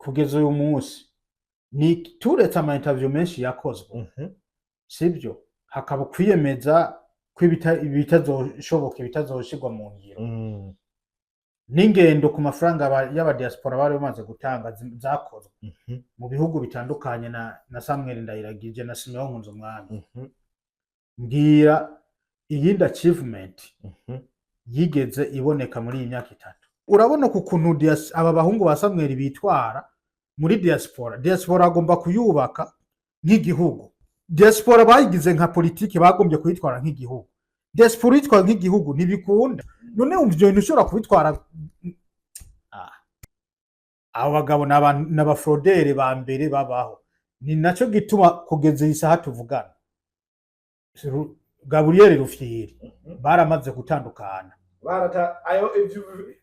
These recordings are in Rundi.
kugeza uyu munsi ni turetse ama interview menshi yakozwe sibyo hakaba kwiyemeza ko bitazoshoboka bitazoshirwa mu ngiro n'ingendo ku mafaranga y'aba diaspora bari bamaze gutanga zakozwe mu bihugu bitandukanye na Samuel Ndayiragije na Simeon Nkunzumwami mbwira iyindi achievement yigeze iboneka muri iyi myaka 3 urabona ku kuntu aba bahungu ba Samuel bitwara muri diaspora agomba kuyubaka nk'igihugu diaspora bayigize nka politiki bagombye kuyitwara nk'igihugu diaspora itwara nk'igihugu ntibikunda none umvyo ntushobora kubitwara abo bagabo n'abafrodere ba mbere babaho ni naco gituma kugeza isaha tuvugana Gabriel Rufyiri baramaze gutandukana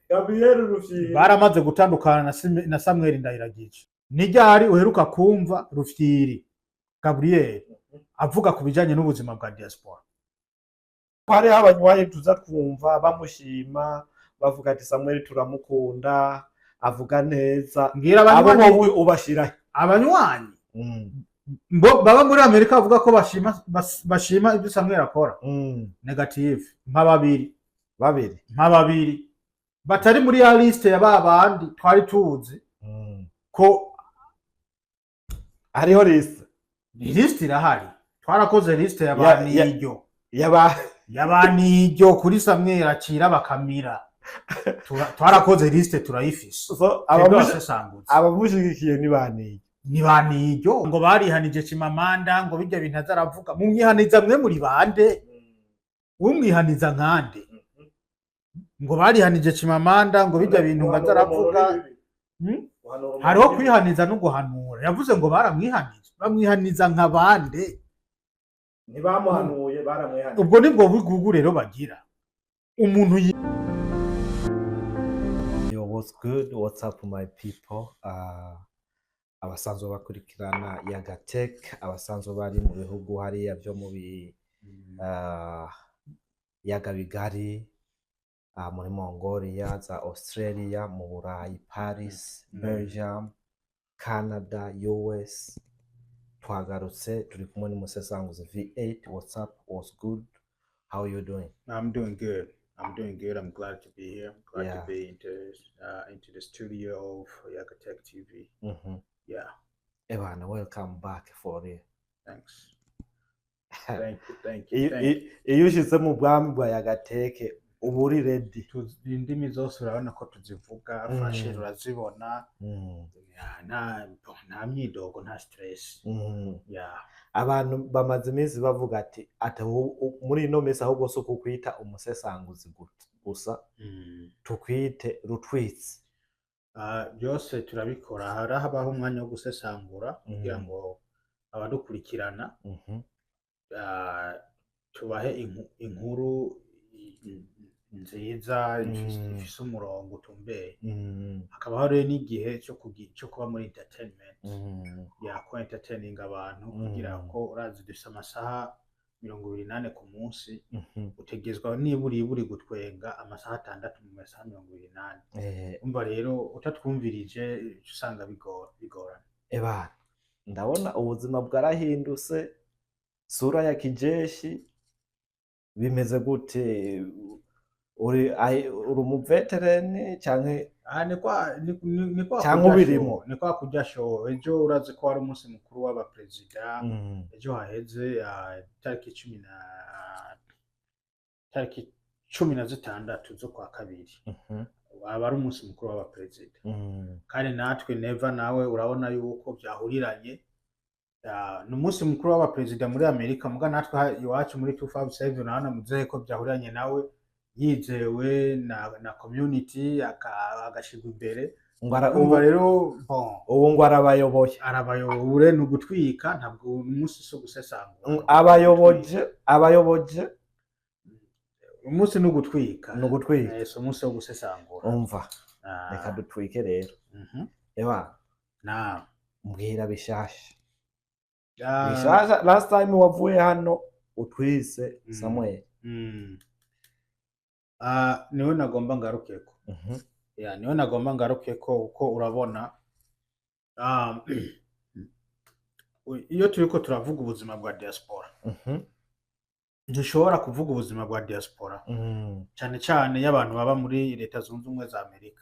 Gabriel Rufyiri baramaze gutandukana na Samuel Ndayiragije nijyari uheruka kumva Rufyiri Gabriel avuga kubijanye n'ubuzima bwa diaspora hari abanywaye tuza twumva bamushima bavuga ati Samuel turamukunda avuga neza ngira abanywanyi ubashira abanywanyi baba muri Amerika bavuga ko bashima ibyo Samuel akora negative babiri batari muri ya liste ya babandi twari tuzi ko hariho liste irahari twarakoze liste y'abaniryo y'abaniryo kuri Samuel akira bakamira twarakoze liste turayifise abamushigikiye ni baniryo ngo barihanije Chimamanda ngo bijya bintu azaravuga mu myihaniza mwe muri bande umwihaniza nkande ngo barihanije Chimamanda ngo bijya bintu ngazaravuga hariho kwihaniza no guhanura yavuze ngo bamwihaniza nka bande ntibamuhanuye baramwihanije ubwo nibwo bigugu rero bagira umuntu what's good, what's up my people, abasanzwe bakurikirana Yaga Tech, abasanzwe bari mu bihugu hariya byo mu yaga bigari muri Mongolia, za Australia, mu Burayi, Paris, Belgium, Canada, US. Twagarutse turi kumwe n'umusesanguzi V8. What's up, what's good, how are you doing? I'm doing good. I'm glad to be here. I'm glad to be into the studio of Yaga Tech TV. Yeah. Evan, welcome back for real. Thanks. Thank you. Iyo ushitse mu bwami bwa Yaga Tech ubu uri ready. Indimi zose urabona ko tuzivuga, fashion urazibona. Nta myidogo, nta stress. Yeah. Abantu bamaze iminsi bavuga ati muri ino mesi ahubwo so kukwita umusesanguzi gusa tukwite rutwitsi. Byose turabikora harabaho umwanya wo gusesangura kugira ngo abadukurikirana tubahe inkuru nziza ifise umurongo utumbeye. Hakaba hari n'igihe cyo kuba muri entertainment ko entertaining abantu kugira ngo urazi dufise amasaha 28 ku munsi utegezwa niburi gutwenga amasaha 6 mu masaha 28. Umva rero utatwumvirije usanga bigorana. Eba ndabona ubuzima bwarahindutse, sura ya kijeshi bimeze gute? uri umuveterane canke ni kwa kujya show. Ejo urazi ko ari umunsi mukuru w'aba president ejo haheze tariki 16 zo kwa kabiri aba ari umunsi mukuru w'aba president kandi natwe never nawe urabona yuko byahuriranye n'umunsi mukuru w'aba president muri Amerika muga natwe iwacu muri 257 urabona muzehe ko byahuriranye nawe yizewe na community agashigwa imbere. Umva rero ubu ngo arabayoboye n'ugutwika ntabwo umunsi so gusesangura. abayoboje umunsi n'ugutwika so umunsi wo gusesangura. Umva reka dutwike rero. Eba mbwira bishasha last time wavuye hano utwise Samuel. Niwe nagomba ngarukeko. Niwe nagomba ngarukeko uko urabona um, iyo turiko turavuga ubuzima bwa diaspora ntushobora kuvuga ubuzima bwa diaspora cyane cyane y'abantu baba muri leta zunze ubumwe za Amerika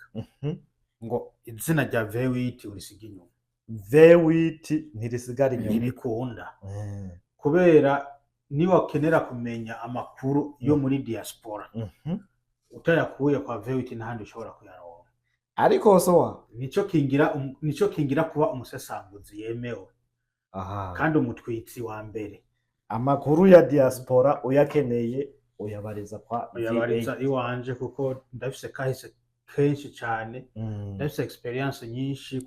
ngo izina rya Vewiti urisiga inyuma. Vewiti ntirisigara inyuma, ntibikunda kubera niba ukenera kumenya amakuru yo muri diaspora utayakuye kwa Vewiti n'ahandi ushobora kuyaronka. Ariko sowa nico kingira kuba umusesanguzi yemewe kandi umutwitsi wa mbere. Amakuru ya diaspora uyakeneye uyabariza iwanje kuko ndafise kahise kenshi cyane, ndafise experience nyinshi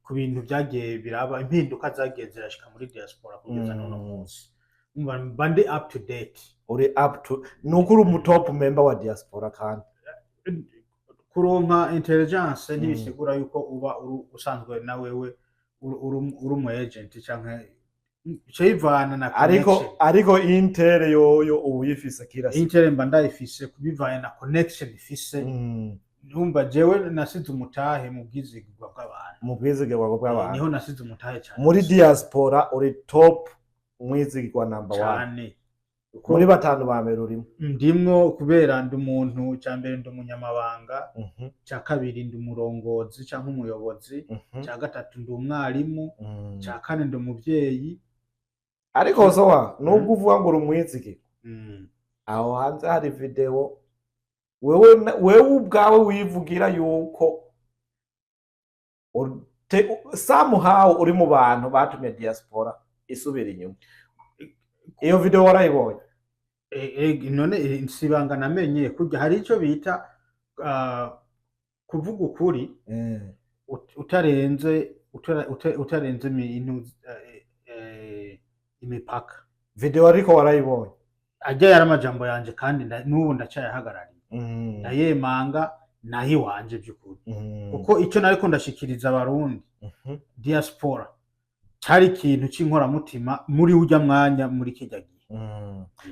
ku bintu byagiye biraba, impinduka zagiye zirashika muri diaspora kugeza none munsi. Mba ndi up to date. Uri up to nukuri umutop member wa diaspora kandi kuronka intelligence ntibisigura yuko uba usanzwe na wewe uri umu agent canke ceyivana na connection. Ariko Intel yoyo ubuyifise kirasa. Intel mba ndayifise kubivana na connection ifise. Numva jewe nasize umutahe mu bwizigirwa bw'abantu. Niho nasize umutahe cyane. Muri diaspora uri top mwizigirwa number 1. Muri batanu ba mbere urimo. Ndimwo kubera ndi umuntu cya mbere ndi umunyamabanga, cya kabiri ndi umurongozi cyangwa umuyobozi, cya gatatu ndi umwarimu, cya kane ndi umuvyeyi. Ariko sowa nubwo uvuga ngo urumwizigirwa aho hanze hari video wewe ubwawe wivugira yuko somehow uri mu bantu batumye diaspora isubira inyuma. Iyo video warayibonye? None nsibanga namenye kujya hari ico bita kuvuga ukuri utarenze imipaka. Video ariko warayibonye? Ajya yaramajambo yanje kandi n'ubu ndacyayahagarariye. Ndayemanga nahi wanje by'ukuri. Kuko icyo nariko ndashikiriza abarundi diaspora cyari ikintu cy'inkora mutima muri ujya mwanya muri kijya gihe.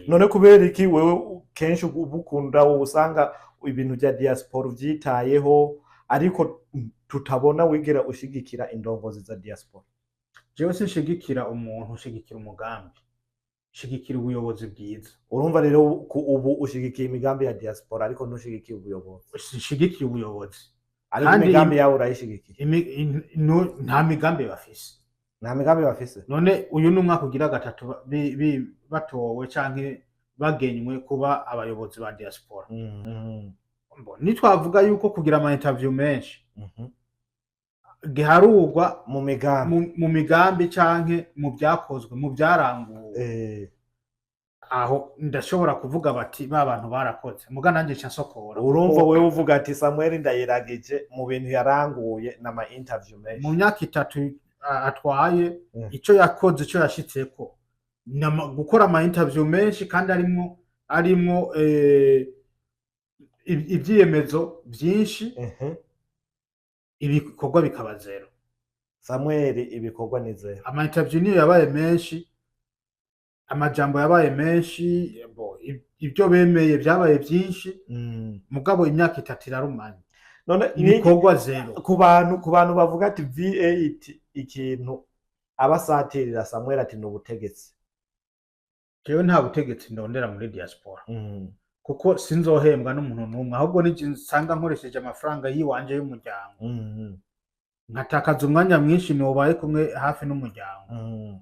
None kubera iki wewe kenshi ubukunda usanga ibintu bya diaspora vyitayeho ariko tutabona wigera ushigikira indongozi za diaspora? Jewe sinshigikira umuntu, ushigikira umugambi, ushigikira ubuyobozi bwiza. Urumva rero ubu ushigikiye imigambi ya diaspora ariko ntushigikiye ubuyobozi? Ushigikiye ubuyobozi. Ariko imigambi yawe urayishigikiye? Nta migambi bafise. Nta migambi bafise? None uyu n'umwaka ugira gatatu batowe canke bagenywe kuba abayobozi ba diaspora. Nitwavuga yuko kugira ama interview menshi giharugwa mu migambi canke mu byakozwe mu byaranguwe, aho ndashobora kuvuga bati ba bantu barakoze muga nanjye nsokora. Urumva wewe uvuga ati Samuel Ndayiragije mu bintu yaranguye n'ama interview menshi mu myaka 3 atwaye, ico yakoze ico yashitseko gukora ama interview menshi kandi arimo ibyiyemezo byinshi, ibikorwa bikaba zero. Samuel ibikorwa ni zero. Ama interview niyo yabaye menshi, amajambo yabaye menshi, ibyo bemeye byabaye byinshi, mugabo imyaka 3 irarumanye. None ibikorwa zero. Ku bantu bavuga ati V8 ikintu abasatirira Samuel ati n'ubutegetsi. Jewe nta butegetsi ndondera muri diaspora. Kuko sinzohembwa n'umuntu n'umwe, ahubwo nsanga nkoresheje amafaranga yiwanje y'umuryango. Nkatakaza umwanya mwinshi n'ubaye kumwe hafi n'umuryango.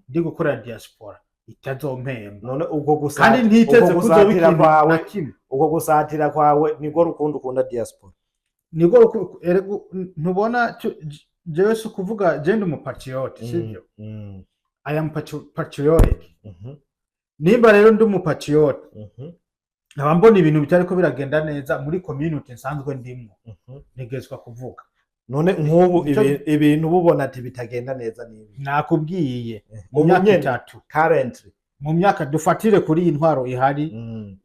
Ndi gukora diaspora itazompemba. None ubwo kandi ntiteze kuzobikira kwawe, ubwo gusatira kwawe nibwo rukundo ukunda diaspora? Nibwo ntubona jewe so kuvuga genda mu patriote, sibyo? I am patriotic. Nimba rero ndi mu patriote, nkaba mbona ibintu bitariko biragenda neza muri community nsanzwe ndimo, ntegezwa kuvuga. None nk'ubu ibintu bubona ati bitagenda neza nibi? Nakubwiye mu myaka 3 currently, mu myaka dufatire kuri iyi ntwaro ihari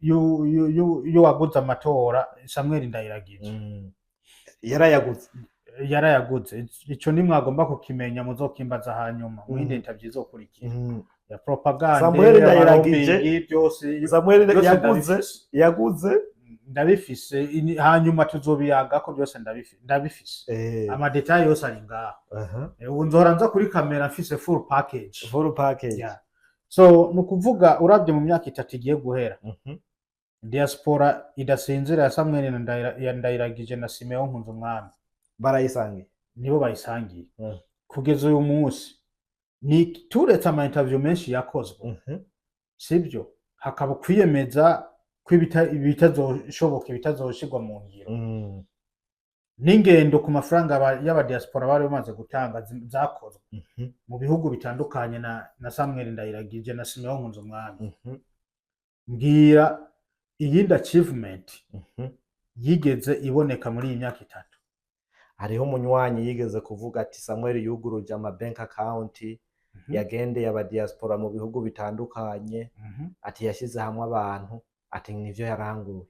yo waguze amatora Samuel Ndayiragije. Yarayaguze. Ico ni mwagomba kukimenya, muzokimbaza hanyuma mu interview izokurikira ya propaganda. Samuel Ndayiragije byose Samuel yaguze ndabifise hanyuma tuzobiyaga ko byose ndabifise ama detail yose ari ngaho. Ubu nzohora nza kuri kamera mfise full package. Yeah. So nukuvuga uravye mu myaka 3 igiye guhera diaspora idasinzira ya Samuel Ndayiragije na Simeon Nkunzumwami barayisangiye, nibo bayisangiye kugeza uyu munsi. Ni turetse ama interview menshi yakozwe sibyo, hakaba kwiyemeza kw'ibitazoshoboka bitazoshirwa mu ngiro n'ingendo ku mafaranga y'aba diaspora bari bamaze gutanga zakozwe mu bihugu bitandukanye na Samuel Ndayiragije na Simeon Nkunzumwami. Mbwira iyindi achievement yigeze iboneka muri iyi myaka 3. Hariho umunywanyi yigeze kuvuga ati Samuel yuguruje ama bank account yagendeye aba diaspora mu bihugu bitandukanye, ati yashize hamwe abantu, ati nivyo yaranguye.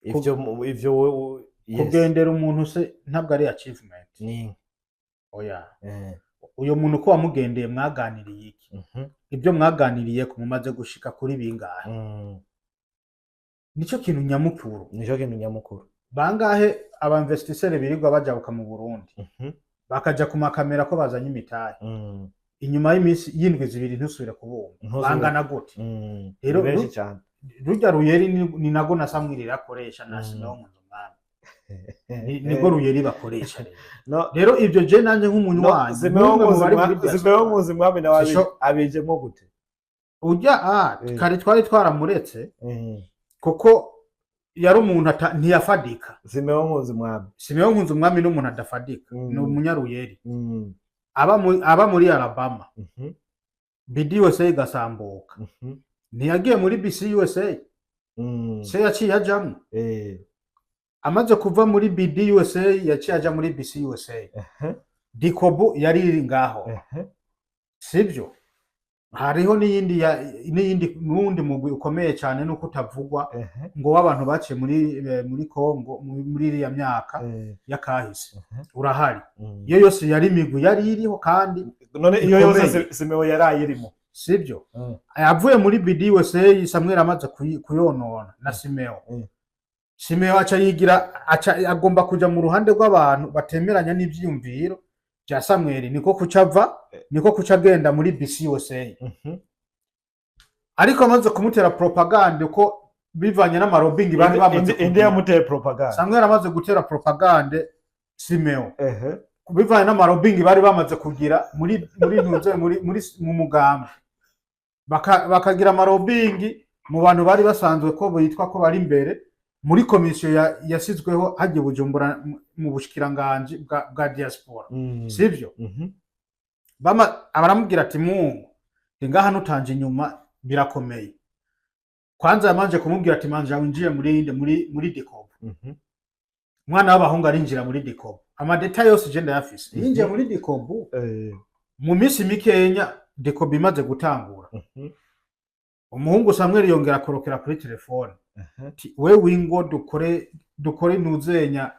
Ivyo kugendera umuntu se ntabwo ari achievement ni oya. Uyo muntu ko wamugendeye mwaganiriye iki? Ibyo mwaganiriye ko mumaze gushika kuri bingahe? Nico kintu nyamukuru. Bangahe aba investisseur birirwa bajabuka mu Burundi bakaja ku makamera ko bazanye imitahe inyuma y'imisi yindwi zibiri ntusubire kubumva bangana gute? Rero benshi cyane rujya Ruyeri ni nago na Samuel rakoresha na Simeon Nkunzumwami nigo Ruyeri bakoresha. Rero ibyo je nanje nk'umunywanyi Simeon Nkunzumwami nawe abijemo gute? Ujya kare twari twaramuretse kuko yari umuntu ntiyafadika. Simeon Nkunzumwami n'umuntu adafadika, ni umunyaruyeri aba muri Alabama. BD USA igasambuka ntiyagiye muri BC USA se yaciye ajamwe. Amaze kuva muri BD USA yaciye aja muri BC USA. Dikobu yari iri ngaho sibyo. Hariho n'iyindi nundi mugwi ukomeye cyane nuko utavugwa ngo w'abantu baciye muri Kongo muri iriya myaka yakahise urahari. Iyo yose yari migwi yari iriho kandi none iyo yose Simeon yarayirimo sibyo. Yavuye muri BD USA Samuel amaze kuyonona na Simeon aca yigira agomba kuja mu ruhande rw'abantu batemeranya n'ivyiyumviro bya Samuel, niko kucagenda muri BC USA. Ariko amaze kumutera propaganda uko bivanye n'amarobingi bari bamaze inde yamuteye propaganda. Samuel amaze gutera propaganda Simeon bivanye n'amarobingi bari bamaze kugira muri mu mugamba bakagira amarobingi mu bantu bari basanzwe ko bitwa ko bari imbere muri komisiyo yasizweho hagiye Bujumbura mu bushikiranganje bwa diaspora sivyo. Abaramubwira ati Mungu ngaha nutanje inyuma birakomeye. Kwanza yamanje kumubwira ati manje winjiye muri Dikobo. Mwana w'abahungu arinjira muri Dikobo, ama detail yose je ndayafise. Yinjiye muri Dikobo mu misi mikenya Dikobo imaze gutangura. Umuhungu Samuel yongera korokera kuri telefone we wingo dukore nuzenya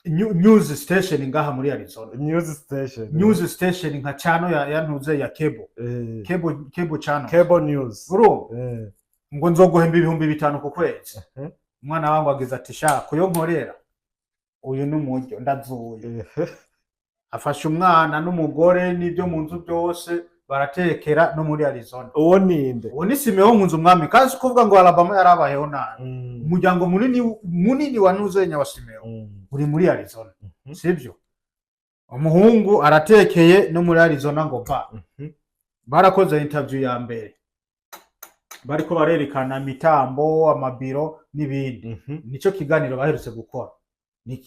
news station ngaha muri Arizona. News station nka chano ya ntuze ya cable channel, cable news bro. Ngo nzoguhemba 5,000 ku kwezi. Mwana wangu agize ati sha kuyo nkorera uyu n'umujyo ndazuye. Afasha umwana n'umugore n'ibyo mu nzu byose baratekera no muri Arizona. Uwo ninde? Uwo ni Simeon Nkunzumwami. Kandi kuvuga ngo Alabama yarabayeho nani umuryango munini wa nuzenya wa Simeon uri muri Arizona sivyo. Umuhungu aratekeye no muri Arizona ngo barakoze interview ya mbere bariko barerekana mitambo amabiro n'ibindi. Nico kiganiro baherutse gukora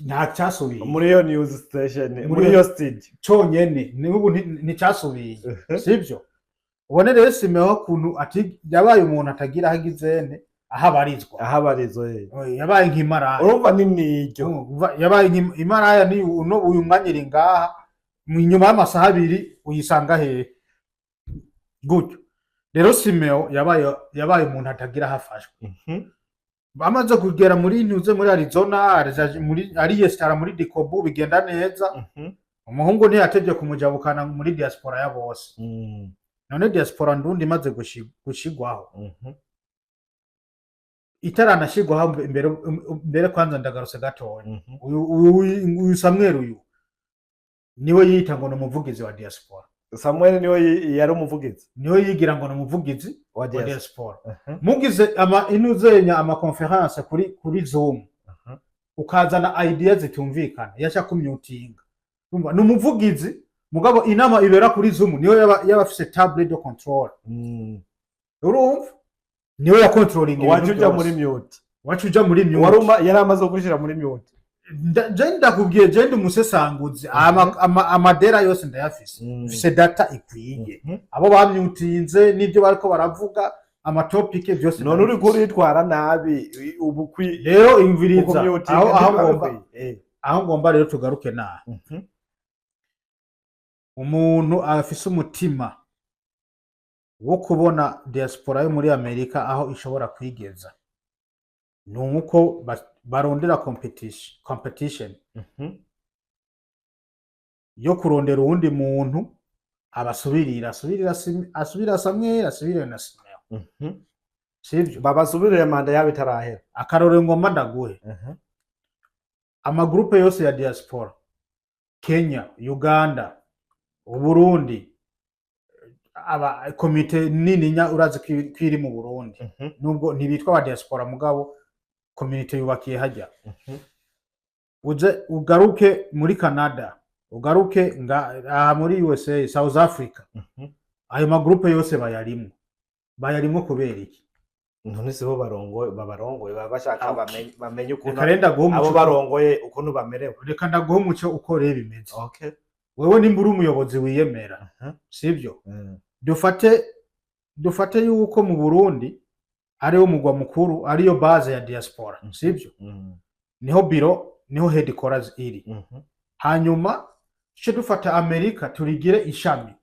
nta cyasubiye muri yo news station muri yo stage cyonyene n'ubu nticyasubiye sivyo. Ubone rero Simeon kuntu ati yabaye umuntu atagira hagizene ahabarizwa yabaye nk'imara. Urumva niniryo yabaye nk'imara ni uyu mwanyiri ngaha mu nyuma y'amasaha 2 uyisanga he gutyo. Rero Simeon yabaye umuntu atagira hafashwe. Bamaze kugera muri ntuze muri Arizona ari yesitara muri Dikobo bigenda neza. Umuhungu ntiyatevye kumujabukana muri diaspora ya bose. None diaspora ndundi imaze gushigwaho itaranashirwaho imbere kwanza ndagarutse gatoya. Uyu Samuel uyu niwe yita ngo n'umuvugizi wa diaspora. Samuel niwe yari umuvugizi. Niwe yigira ngo n'umuvugizi wa diaspora. Mugize inuzenya ama conference kuri Zoom. Ukazana ideas zitumvikana yacha kumyutinga. Urumva n'umuvugizi mugabo inama ibera kuri Zoom niwe yabafise table de control. Urumva niwe ya controlling wacuja muri mute. Wacuja muri mute. Waruma yari amaze gushira muri mute. Ndakubwiye je ndi umusesanguzi amadera yose ndayafise. Mfise data ikwiye. Abo bamyutinze nibyo bariko baravuga amatopike byose. None uri kuritwara nabi ubukwi rero imviriza aho ngomba rero tugaruke na umuntu afise umutima wo kubona diaspora yo muri Amerika aho ishobora kwigeza nuko barondera competition yo kurondera uwundi muntu abasubirira Samuel asubirira na Simeon. Sivyo babasubirire manda yabo itarahera. Akarore ngomba ndaguhe amagrupe yose ya diaspora Kenya, Uganda, Burundi, aba komite nini nya urazi kwiri mu Burundi. Nubwo ntibitwa wa diaspora mugabo community yubakiye hajya. Uje ugaruke muri Canada, ugaruke muri USA, South Africa. Ayo magrupe yose bayarimo kubera iki? None se bo babarongoye bashaka bamenye ukuntu abo barongoye ukuntu bamerewe. Reka ndaguha umuco uko reba imeze. Okay. Wewe nimbura umuyobozi wiyemera. Sivyo? Dufate yuko mu Burundi ari wo mugwa mukuru ariyo base ya diaspora. Sivyo? Niho biro, niho headquarters iri. Hanyuma cyo dufata Amerika turigire ishami.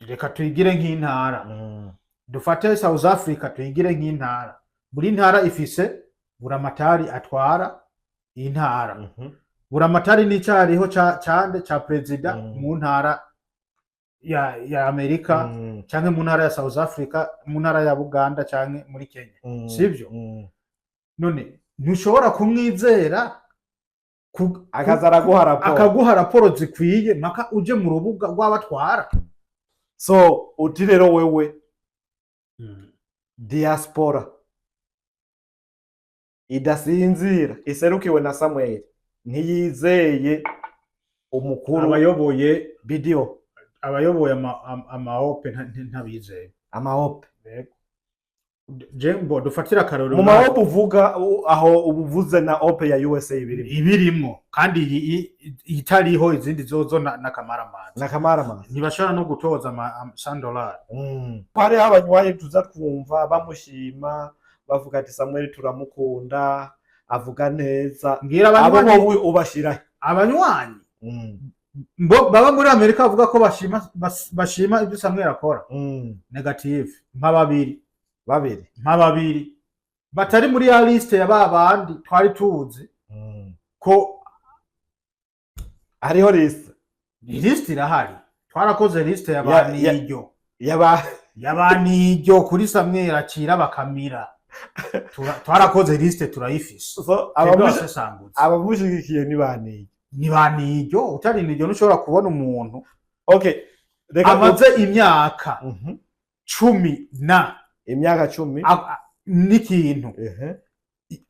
Reka tuyigire nk'intara. Dufate South Africa tuyigire nk'intara. Buri ntara ifise buramatari atwara intara. Buramatari ni cyariho cyande cha president mu ntara ya Amerika canke mu ntara ya South Africa, mu ntara ya Uganda canke muri Kenya. Sivyo? None ntushobora kumwizera akaguha raporo zikwiye maka uje mu rubuga rw'abatwara. So uti rero wewe diaspora idasinzira iserukiwe na Samuel ntiyizeye umukuru abayoboye video abayoboye amahope ntabizeye amahope. Jembo dufatira karoro mu mahope uvuga aho ubuvuze na ope ya USA ibirimo kandi itariho izindi zozo na kamaramazi ntibashara no gutoza $100. Pare abanywaye tuza twumva bamushima bavuga ati Samuel turamukunda avuga neza. Ngira abanywanyi abo ubashira abanywanyi baba muri Amerika bavuga ko bashima ibyo Samuel akora. Negative babiri batari muri ya liste ya babandi twari tuzi ko hariho liste irahari. Twarakoze liste y'abaniryo kuri Samuel akira bakamira. Twarakoze liste turayifise. So abamushigikiye ni baniryo utari niryo ntushobora kubona umuntu okay amaze imyaka 10 n'ikintu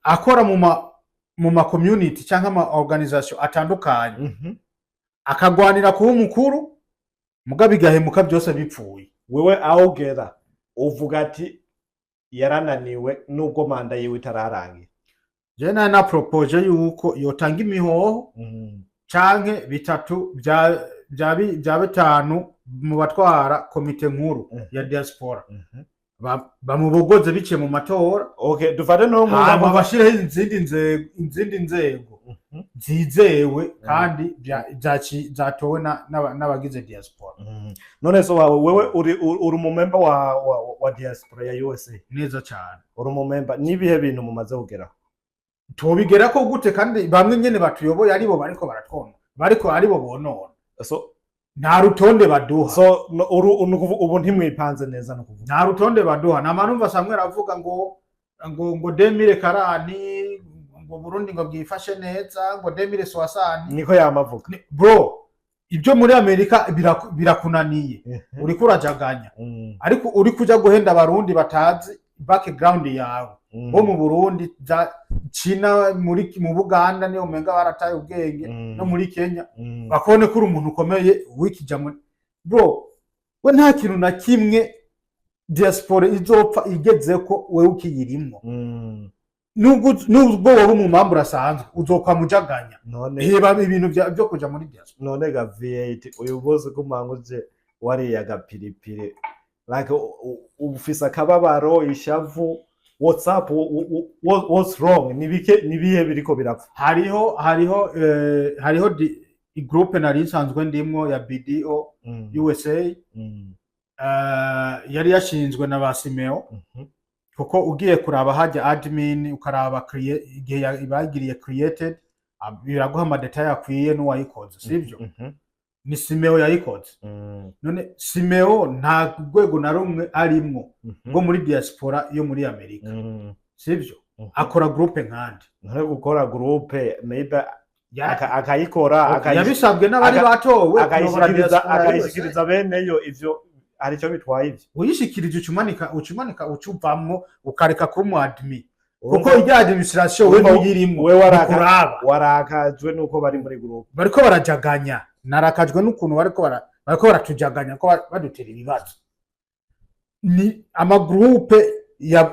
akora mu ma community cyangwa ama organization atandukanye akagwanira kuba umukuru mugabigahemuka byose bipfuye. Wewe awogera uvuga ati yarananiwe nubwo manda yiwe itararangira. Je na propose yuko yotanga imihoho canke bitatu bya bitanu mu batwara komite nkuru ya diaspora. Bamubogoze biciye mu matora. Okay, dufate no mu bashiraho izindi nzego zizewe kandi zatowe n'abagize diaspora. None so wewe uri mu member wa diaspora ya USA? Neza cyane. Uri mu member nibihe bintu mumaze kugeraho? Tubigera ko gute kandi bamwe nyene batuyoboye aribo bariko baratwona bariko aribo bonona. So nta rutonde baduha. So ubu ntimwipanze neza no kuvuga nta rutonde baduha. Na manumva Samuel avuga ngo ngo 2040 ngo Burundi ngo bwifashe neza ngo 2060 niko yamavuga bro. Ibyo muri Amerika birakunaniye uri kurajaganya ariko uri kuja guhenda abarundi batazi background yawe bo mu Burundi China mu Buganda niyo umenga barataye ubwenge no muri Kenya bakone kuri umuntu ukomeye wikija muri bro. We nta kintu na kimwe diaspora izopfa igeze ko wewe ukiyirimo nubwo wowe mu mpamvu urasanzwe uzokwa mujaganya heba ibintu byo kuja muri diaspora. None ga V8 uyu bose kumanguje wariya gapiripiri like ufisa kababaro ishavu WhatsApp what's wrong nibihe biriko birapfa. hariho groupe nari nsanzwe ndimwo ya BDO USA yari yashinzwe na Basimeo kuko ugiye kuraba hajya admin ukaraba igihe bagiriye created biraguha amadetail akwiye n'uwayikoze sivyo ni Simeo yayikoze none Simeo nta rwego na rumwe arimwo ngo muri diaspora yo muri Amerika sivyo akora groupe nkandi ntare gukora groupe maybe akayikora yabisabwe n'abari batowe akayishikiriza beneyo ivyo aricyo bitwaye ivyo uyishikirije ucumanika ucuvamwo ukareka ku mu admin kuko ijya administration we nuyirimo we warakajwe nuko bari muri groupe bariko barajaganya narakajwe n'ukuntu bariko baratujaganya ko badutera ibibazo. Ni ama groupe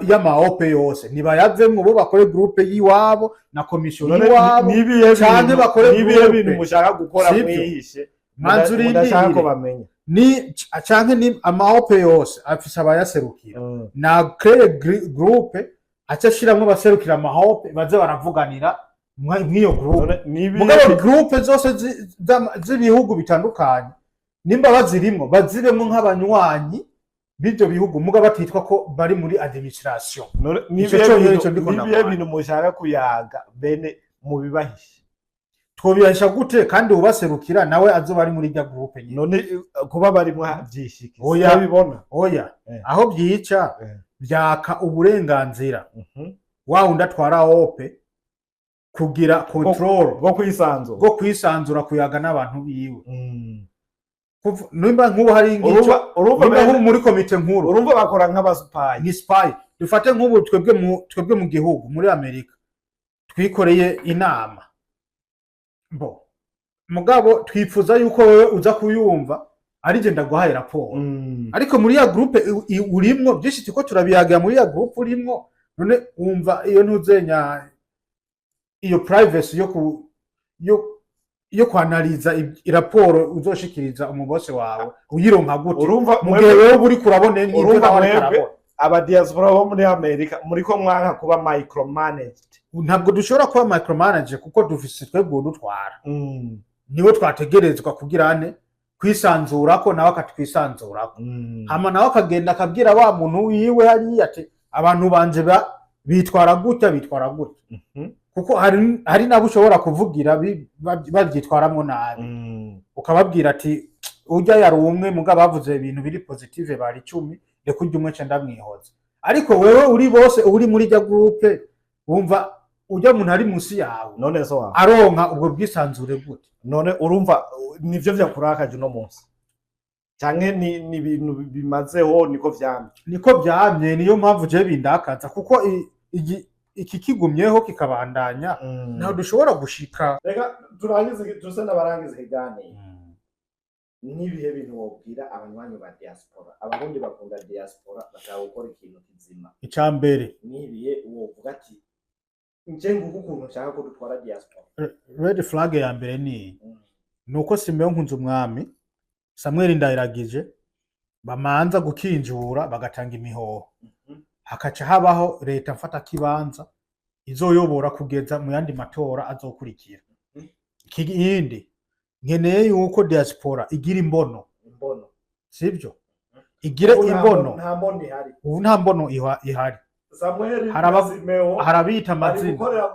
y'amaope yose nibayavemwo bo bakore groupe yiwabo na commission yiwabo cyane bakore nibihe bintu mushaka gukora mwihishe manzuri ndashaka ko bamenya ni canke ni amaope yose afisa abayaserukira na crée groupe acashiramwe baserukira amahope baze baravuganira nk'iyo groupe mugabo groupe zose z'ibihugu bitandukanye nimba bazirimo baziremo nk'abanywanyi b'ibyo bihugu mugabo batitwa ko bari muri administration. nibihe bintu mushaka kuyaga bene mu bibahishe twobihisha gute kandi ubaserukira nawe azo bari muri rya groupe nyine none kuba bari mu byishikira bibona aho byica byaka uburenganzira wa unda twara hope kugira control bwo kwisanzura kuyaga n'abantu biwe nimba nk'ubu hari nk'icyo muri komite nkuru urumva bakora nk'abasupayi ni spy dufate nk'ubu twebwe mu gihugu muri Amerika twikoreye inama mugabo twifuza yuko wewe uza kuyumva ari je ndaguhaye raporo ariko muri ya groupe urimwo byinshi tiko turabiyaga muri ya groupe urimwo none umva iyo ntuzenya iyo privacy yo kwanaliza iraporo uzoshikiriza umubose wawe uyironka gute mugihe wewe uri kurabone n'ibyo nawe aba diaspora bo muri Amerika muri ko mwanka kuba micromanaged ntabwo dushobora kuba micromanage kuko dufise twebwe dutwara niwe twategerezwa kugirane kwisanzura ko nawe akatwisanzurako hama nawe akagenda akabwira wa muntu wiwe hari ati abantu banje bitwara gutya kuko hari nabo ushobora kuvugira babyitwaramwo nabi ukababwira ati ujya yari umwe mugabo bavuze ibintu biri positive bari 10 reka ujye umwe cenda mwihoza ariko wewe uri bose uri muri rya groupe wumva ujya muntu ari munsi yawe none so aronka ubwo bwisanzure gute none urumva nivyo vyakurakaje no munsi canke ni ibintu bimazeho niko vyamye niyo mpamvu je bindakaza kuko iki kigumyeho kikabandanya naho dushobora gushika reka turangize tuse n'abarangize higane nibihe bintu wobwira abanywanyi ba diaspora abarundi bakunda diaspora bashaka gukora ikintu kizima icambere nibihe wovuga ati nje nguko ukuntu nshaka ko dutwara diaspora red flag ya mbere nuko Simeo Nkunze umwami Samuel Ndayiragije bamanza gukinjura bagatanga imihoho hakaca habaho leta mfata kibanza izoyobora kugeza mu yandi matora azokurikira ikindi nkeneye yuko diaspora igira imbono sivyo igire imbono nta mbono ihari Samuel harabita amazina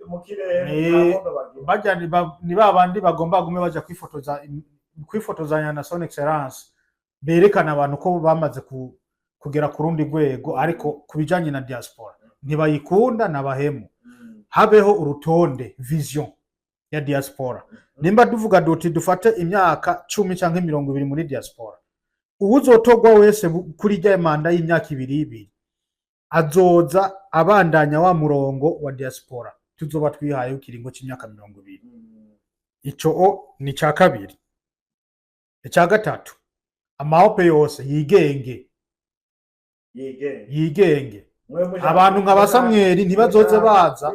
mu kirere bajya ni babandi bagomba gume baja kwifotozanya na son excellence berekana abantu ko bamaze kugera ku rundi rwego ariko kubijanye na diaspora ntibayikunda n'abahemu. Habeho urutonde vision ya diaspora. Nimba duvuga duti dufate imyaka 10 canke 20 muri diaspora, uwuzotogwa wese kuri rya manda y'imyaka 2 azoza abandanya wa murongo wa diaspora tuzoba twihaye ukiringo c'imyaka 20. Ico ni ca kabiri. Ica gatatu, amahope yose yigenge. Abantu nka Samweli ntibazoze baza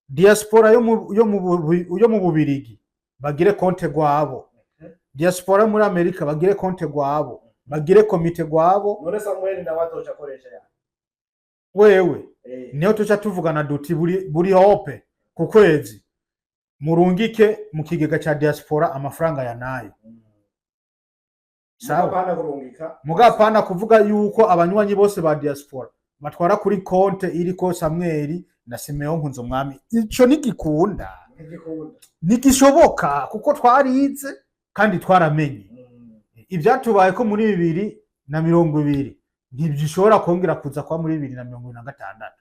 diaspora yo mu Bubirigi bagire konte gwabo, diaspora muri Amerika bagire konte gwabo, bagire komite gwabo. None Samweli na wazoca koresha ya wewe niho tuca tuvugana duti buri hope ku kwezi murungike mu kigega ca diaspora amafaranga ya nayo. Sawa, mugapana kuvuga yuko abanywanyi bose ba diaspora batwara kuri konte iriko Samweli na Simeon Nkunzumwami. Ico nigikunda nigishoboka kuko twarize kandi twaramenye ivyatubaye ko muri 2020 ntibishobora kongera kuza kwa muri 2026.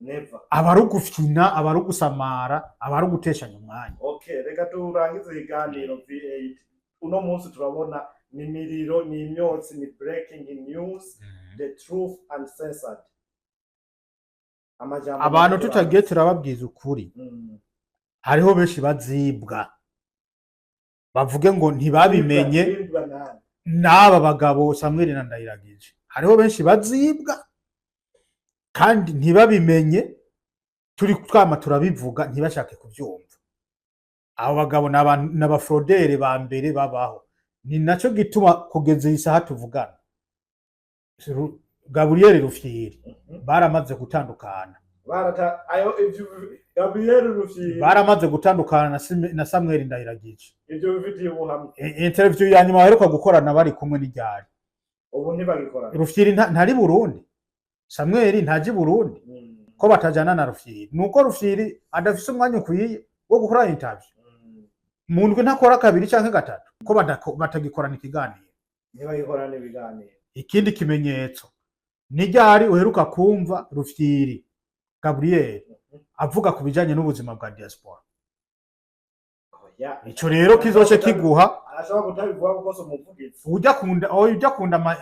Never. Abarugufina, abarugusamara, abaruguteshanya umwanya. Okay, reka turangize iganiro V8. Uno munsi turabona ni miriro, ni imyotsi, ni breaking news, the truth uncensored. Abantu tutagiye turababwiza ukuri. Hariho benshi bazibwa. Bavuge ngo ntibabimenye n'aba bagabo Samweli na Ndayiragije. Hariho benshi bazibwa kandi ntibabimenye, turi twama turabivuga ntibashake kuvyumva. Abo bagabo n'abafrodere ba mbere babaho. Ni naco gituma kugeza isaha tuvugana Gabriel Rufyiri baramaze gutandukana. Gabriel Rufyiri baramaze gutandukana na Samweli Ndayiragije. Ivyo bifitiye ubuhamya. Interview ya nyuma baheruka gukorana bari kumwe n'ijyari. Ubu ntibagikorana. Rufyiri ntari Burundi. Samweli ntaji Burundi. Ko batajana na Rufyiri. Nuko Rufyiri adafise umwanya ukwiye wo gukora interview. Mundwe ntakora kabiri canke gatatu ko batagikorana ikiganiro. Ntibagikorana ibiganiro. Ikindi kimenyetso nijyari uheruka kumva Rufyiri Gabriel avuga kubijanye n'ubuzima bwa diaspora. Ico rero kizoce kiguha arashobora kutabivuga kuko so muvugizi. Ujya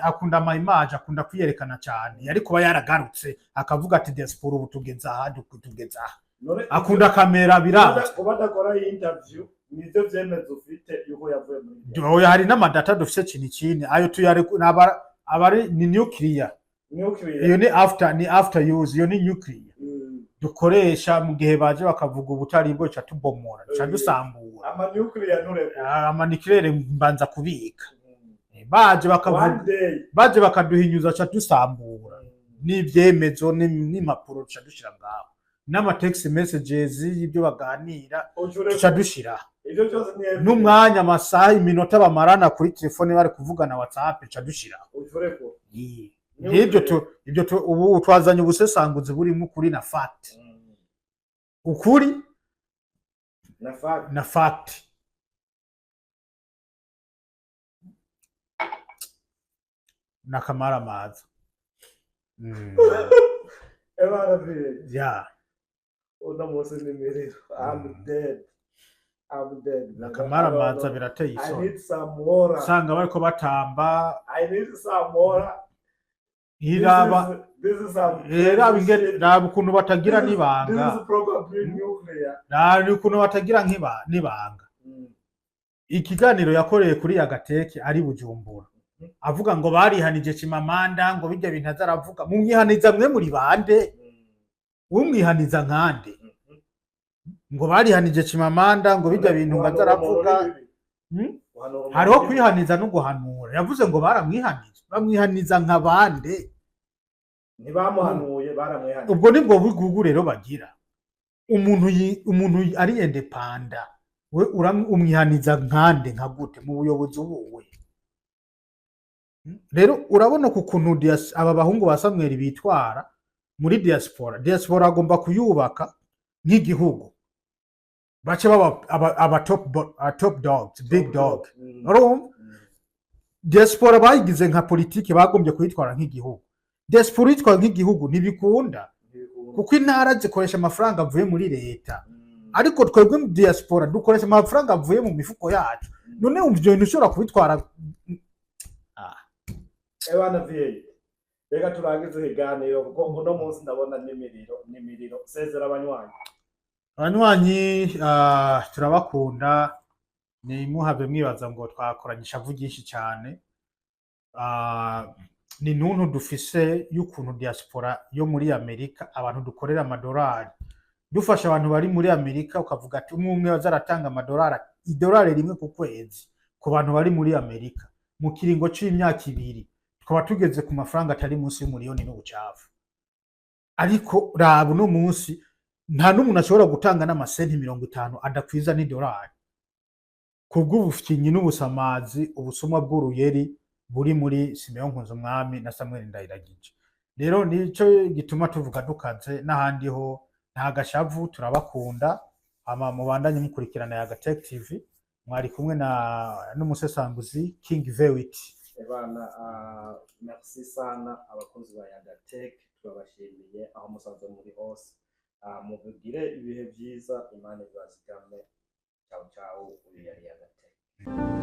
akunda ama image, akunda kwiyerekana cyane. Yari kuba yaragarutse akavuga ati diaspora ubu tugeza aha tugeza aha. Akunda kamera biranze. Kubadakora interview nivyo vyemeza ufite yuko yavuye muri. Oya hari n'amadata dufise kiniki ayo tuyare abari ni nuclear. Iyo ni after use, iyo ni nuclear. Dukoresha mu gihe baje bakavuga ubutari bwo cha tubomora cha dusambura ama nuclear ntureko ama nuclear mbanza kubika baje bakaduhinyuza cha dusambura n'ivyemezo n'impapuro cha dushira ngaho n'ama text messages y'ibyo baganira cha dushira ivyo cyose n'umwanya amasaha iminota bamarana kuri telefone bari kuvugana WhatsApp cha dushira ureko ibyo ubu twazanye ubusesanguzi burimo kuri na fact. Ukuri na fact. Na kamara maza. Ebara vile. Yeah. Una mose ni miriro. I'm dead. Na kamara maza birateye isoni. I need some more. Sanga bariko batamba. I need some more. Iraba ukuntu batagira nibanga. This is probably nuclear. Na ukuntu batagira nibanga. Ikiganiro yakoreye kuri Agateke ari Bujumbura. Avuga ngo barihanije Chimamanda ngo bijya bintu azaravuga. Mumwihaniza mwe muri bande. Umwihaniza nkande. Ngo barihanije Chimamanda ngo bijya bintu azaravuga. Hariho kwihaniza no guhanura. Yavuze ngo baramwihanije. Bamwihaniza nk'abande. Ntibamuhanuye baramwihanije. Ubwo nibwo bigugu rero bagira. Umuntu ari independent. We umwihaniza nkande nka gute mu buyobozi ubuwe. Rero urabona ku kuntu aba bahungu ba Samweli bitwara muri diaspora. Diaspora agomba kuyubaka nk'igihugu. Bace baba aba top dogs, big dog. Diaspora bayigize nka politiki bagombye kuyitwara nk'igihugu. Diaspora itwara nk'igihugu ntibikunda. kuko intara zikoresha amafaranga avuye muri leta ariko twebwe mu diaspora dukoresha amafaranga avuye mu mifuko yacu none umva ibyo bintu ushobora kubitwara Ewana vie reka turangize ikiganiro kuko uno munsi ndabona n'imiriro sezera abanywanyi turabakunda ni muhave mwibaza ngo twakoranyisha avu byinshi cyane ni ntuntu dufise y'ukuntu diaspora yo muri Amerika abantu dukorera amadolari dufasha abantu bari muri Amerika ukavuga ati umwe bazaratanga amadolari idolari rimwe ku kwezi ku bantu bari muri Amerika mu kiringo c'imyaka 2 twaba tugeze ku mafaranga atari munsi y'umuriyoni n'ubucafu ariko rabu no munsi nta n'umuntu ashobora gutanga n'amasenti 50 adakwiza n'idolari kubw'ubufinyi n'ubusamazi ubusumwa bw'uruyeri buri muri Simeon Nkunzumwami na Samuel Ndayiragije rero nico gituma tuvuga dukaze n'ahandi ho nta gashavu turabakunda ama mubandanye mukurikirana ya Gatech TV mwari kumwe n'umusesanguzi King Vewit Ebana merci sana abakozi ba Gatech turabashimiye aho musanze muri hose muvugire ibihe byiza Imana ibazigame ciao ciao uri ya Gatech